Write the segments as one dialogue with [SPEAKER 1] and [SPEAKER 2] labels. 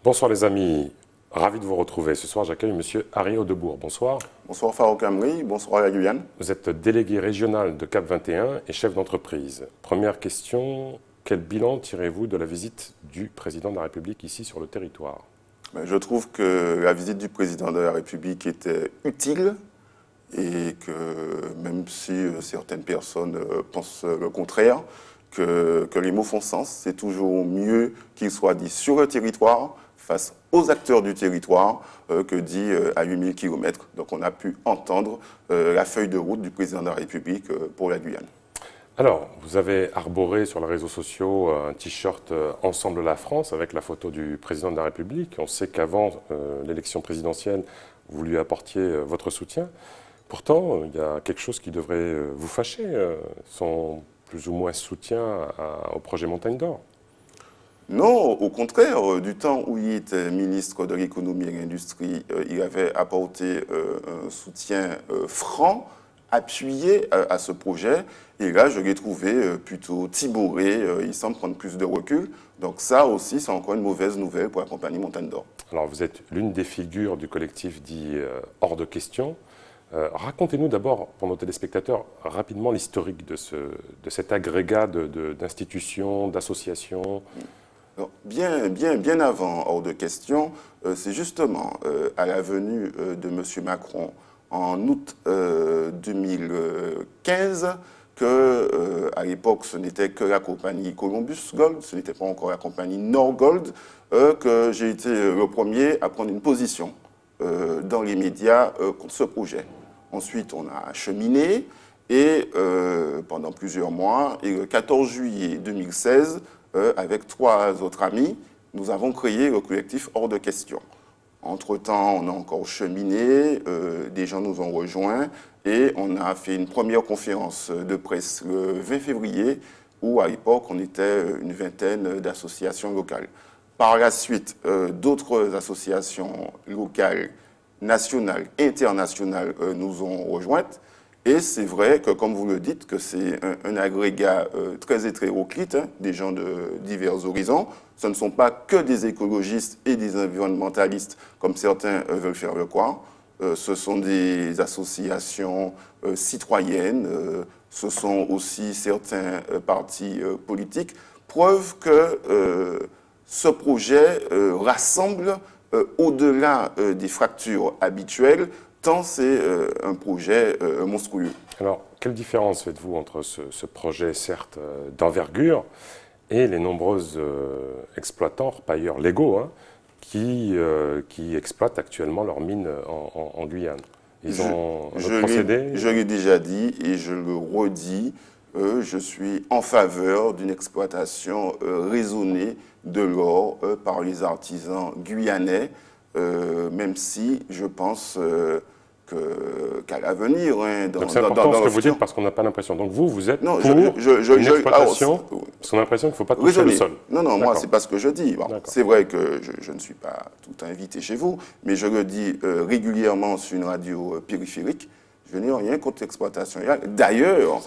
[SPEAKER 1] Bonsoir les amis, ravi de vous retrouver. Ce soir j'accueille Monsieur Arié Audebourg. Bonsoir.
[SPEAKER 2] Bonsoir Farouk Amri, bonsoir la Guyane.
[SPEAKER 1] Vous êtes délégué régional de Cap 21 et chef d'entreprise. Première question, quel bilan tirez-vous de la visite du président de la République ici sur le territoire?
[SPEAKER 2] Je trouve que la visite du président de la République était utile et que même si certaines personnes pensent le contraire, que les mots font sens, c'est toujours mieux qu'ils soient dits sur le territoire, face aux acteurs du territoire, que dit à 8000 km. Donc on a pu entendre la feuille de route du président de la République pour la Guyane.
[SPEAKER 1] Alors, vous avez arboré sur les réseaux sociaux un t-shirt Ensemble la France avec la photo du président de la République. On sait qu'avant l'élection présidentielle, vous lui apportiez votre soutien. Pourtant, il y a quelque chose qui devrait vous fâcher, son plus ou moins soutien au projet Montagne d'Or.
[SPEAKER 2] Non, au contraire, du temps où il était ministre de l'économie et de l'industrie, il avait apporté un soutien franc, appuyé à ce projet. Et là, je l'ai trouvé plutôt tiboré, il semble prendre plus de recul. Donc ça aussi, c'est encore une mauvaise nouvelle pour la compagnie Montagne d'Or.
[SPEAKER 1] Alors, vous êtes l'une des figures du collectif dit Hors de question. Racontez-nous d'abord, pour nos téléspectateurs, rapidement l'historique de cet agrégat d'institutions, d'associations.
[SPEAKER 2] Bien avant Hors de question, c'est justement à la venue de M. Macron en août 2015 que, à l'époque, ce n'était que la compagnie Columbus Gold, ce n'était pas encore la compagnie Norgold, que j'ai été le premier à prendre une position dans les médias contre ce projet. Ensuite, on a cheminé et pendant plusieurs mois, et le 14 juillet 2016, avec 3 autres amis, nous avons créé le collectif Hors de question. Entre-temps, on a encore cheminé, des gens nous ont rejoints et on a fait une première conférence de presse le 20 février où, à l'époque, on était une vingtaine d'associations locales. Par la suite, d'autres associations locales, nationales, internationales nous ont rejointes. Et c'est vrai que, comme vous le dites, que c'est un agrégat très hétéroclite, hein, des gens de divers horizons. Ce ne sont pas que des écologistes et des environnementalistes, comme certains veulent faire le croire. Ce sont des associations citoyennes, ce sont aussi certains partis politiques. Preuve que ce projet rassemble au-delà des fractures habituelles, tant c'est un projet monstrueux.
[SPEAKER 1] Alors, quelle différence faites-vous entre ce projet, certes, d'envergure, et les nombreux exploitants, repailleurs légaux, hein, qui exploitent actuellement leurs mines en Guyane? Ils ont un procédé.
[SPEAKER 2] Je l'ai déjà dit et je le redis, je suis en faveur d'une exploitation raisonnée de l'or par les artisans guyanais, même si je pense qu'à l'avenir, hein,
[SPEAKER 1] c'est important ce que vous dites parce qu'on n'a pas l'impression. Donc vous êtes pour une exploitation, parce qu'on a l'impression qu'il ne faut pas toucher le sol.
[SPEAKER 2] Non, moi, c'est pas ce que je dis. Bon, c'est vrai que je ne suis pas tout invité chez vous, mais je le dis régulièrement sur une radio périphérique. Je n'ai rien contre l'exploitation. D'ailleurs,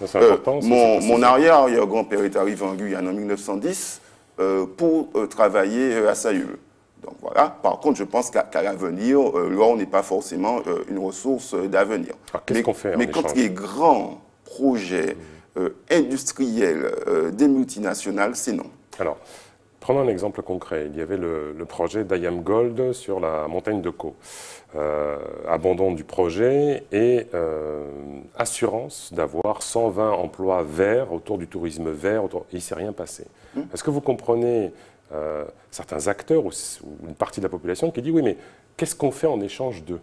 [SPEAKER 2] mon arrière-grand-père est arrivé en Guyane en 1910 pour travailler à Saïul. Donc voilà. Par contre, je pense qu'à l'avenir, l'or n'est pas forcément une ressource d'avenir.
[SPEAKER 1] Qu'est-ce qu'on fait?
[SPEAKER 2] Mais quand les grands projets industriels des multinationales, c'est non.
[SPEAKER 1] Alors, prenons un exemple concret. Il y avait le projet d'Ayam Gold sur la montagne de Caux. Abandon du projet et assurance d'avoir 120 emplois verts autour du tourisme vert. Il ne s'est rien passé. Est-ce que vous comprenez certains acteurs ou une partie de la population qui dit oui, mais qu'est-ce qu'on fait en échange d'eux?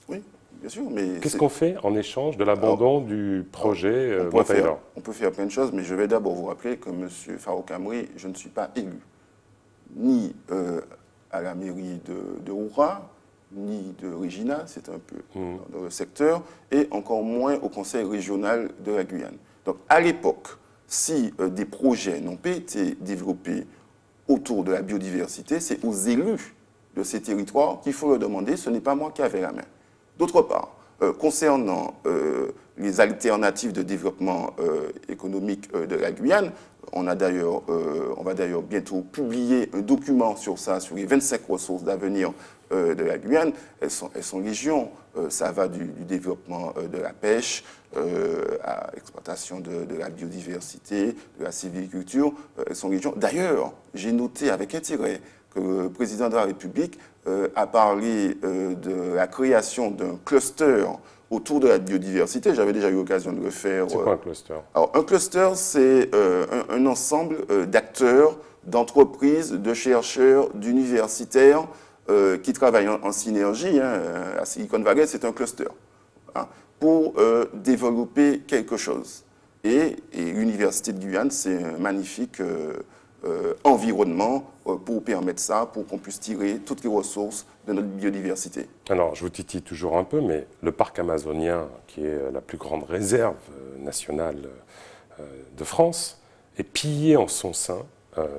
[SPEAKER 2] Oui, bien sûr. Mais
[SPEAKER 1] qu'est-ce qu'on fait en échange de l'abandon du projet Montagne d'Or?
[SPEAKER 2] On peut faire plein de choses, mais je vais d'abord vous rappeler que M. Farouk Amri, je ne suis pas élu, ni à la mairie de Oura, ni de Regina, c'est un peu dans le secteur, et encore moins au conseil régional de la Guyane. Donc à l'époque, si des projets n'ont pas été développés autour de la biodiversité, c'est aux élus de ces territoires qu'il faut le demander, ce n'est pas moi qui avais la main. D'autre part, concernant les alternatives de développement économique de la Guyane. On va d'ailleurs bientôt publier un document sur ça, sur les 25 ressources d'avenir de la Guyane. Elles sont légion. Ça va du développement de la pêche à l'exploitation de la biodiversité, de la sylviculture. Elles sont légion. D'ailleurs, j'ai noté avec intérêt que le président de la République a parlé de la création d'un cluster autour de la biodiversité. J'avais déjà eu l'occasion de le faire.
[SPEAKER 1] C'est quoi un cluster?
[SPEAKER 2] Alors, un cluster, c'est un ensemble d'acteurs, d'entreprises, de chercheurs, d'universitaires qui travaillent en synergie. À Silicon Valley, c'est un cluster pour développer quelque chose. Et l'Université de Guyane, c'est un magnifique environnement pour permettre ça, pour qu'on puisse tirer toutes les ressources de notre biodiversité.
[SPEAKER 1] Alors, je vous titille toujours un peu, mais le parc amazonien, qui est la plus grande réserve nationale de France, est pillé en son sein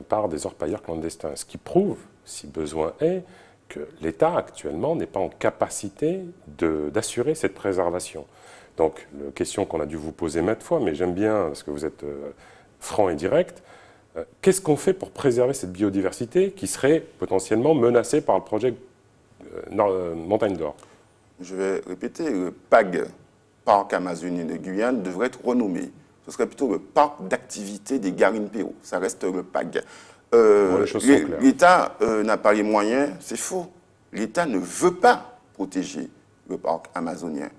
[SPEAKER 1] par des orpailleurs clandestins, ce qui prouve, si besoin est, que l'État actuellement n'est pas en capacité d'assurer cette préservation. Donc, la question qu'on a dû vous poser maintes fois, mais j'aime bien, parce que vous êtes franc et direct, qu'est-ce qu'on fait pour préserver cette biodiversité qui serait potentiellement menacée par le projet Montagne d'Or?
[SPEAKER 2] Je vais répéter, le PAG, Parc amazonien de Guyane, devrait être renommé. Ce serait plutôt le parc d'activité des Garimpéros. Ça reste le PAG. L'État n'a pas les moyens, c'est faux. L'État ne veut pas protéger le parc amazonien.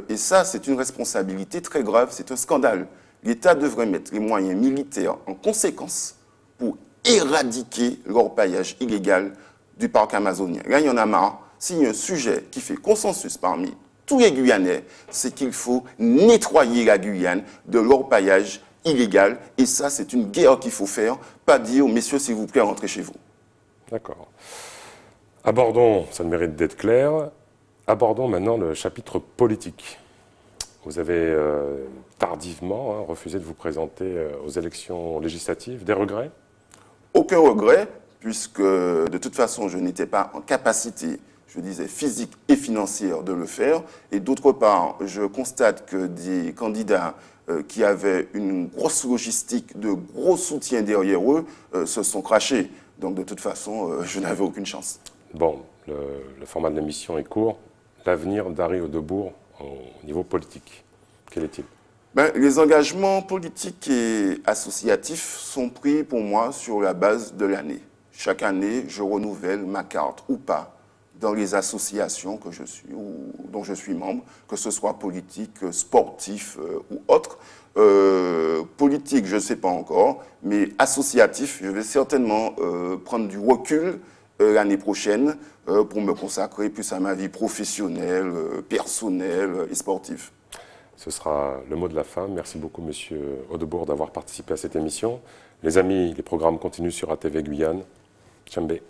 [SPEAKER 2] Et ça, c'est une responsabilité très grave, c'est un scandale. L'État devrait mettre les moyens militaires en conséquence pour éradiquer l'orpaillage illégal du parc amazonien. Là, il y en a marre. S'il y a un sujet qui fait consensus parmi tous les Guyanais, c'est qu'il faut nettoyer la Guyane de l'orpaillage illégal. Et ça, c'est une guerre qu'il faut faire, pas dire, messieurs, s'il vous plaît, rentrez chez vous.
[SPEAKER 1] D'accord. Abordons, ça le mérite d'être clair, abordons maintenant le chapitre politique. Vous avez tardivement refusé de vous présenter aux élections législatives. Des regrets?
[SPEAKER 2] Aucun regret, puisque de toute façon, je n'étais pas en capacité, je disais physique et financière, de le faire. Et d'autre part, je constate que des candidats qui avaient une grosse logistique, de gros soutien derrière eux, se sont crachés. Donc de toute façon, je n'avais aucune chance.
[SPEAKER 1] Bon, le format de l'émission est court. L'avenir d'Harry Audebourt au niveau politique, quel est-il?
[SPEAKER 2] Les engagements politiques et associatifs sont pris pour moi sur la base de l'année. Chaque année, je renouvelle ma carte ou pas dans les associations que je suis ou dont je suis membre, que ce soit politique, sportif ou autre. Politique, je ne sais pas encore, mais associatif, je vais certainement prendre du recul l'année prochaine pour me consacrer plus à ma vie professionnelle, personnelle et sportive.
[SPEAKER 1] Ce sera le mot de la fin. Merci beaucoup, Monsieur Audebourt, d'avoir participé à cette émission. Les amis, les programmes continuent sur ATV Guyane. Tchambé.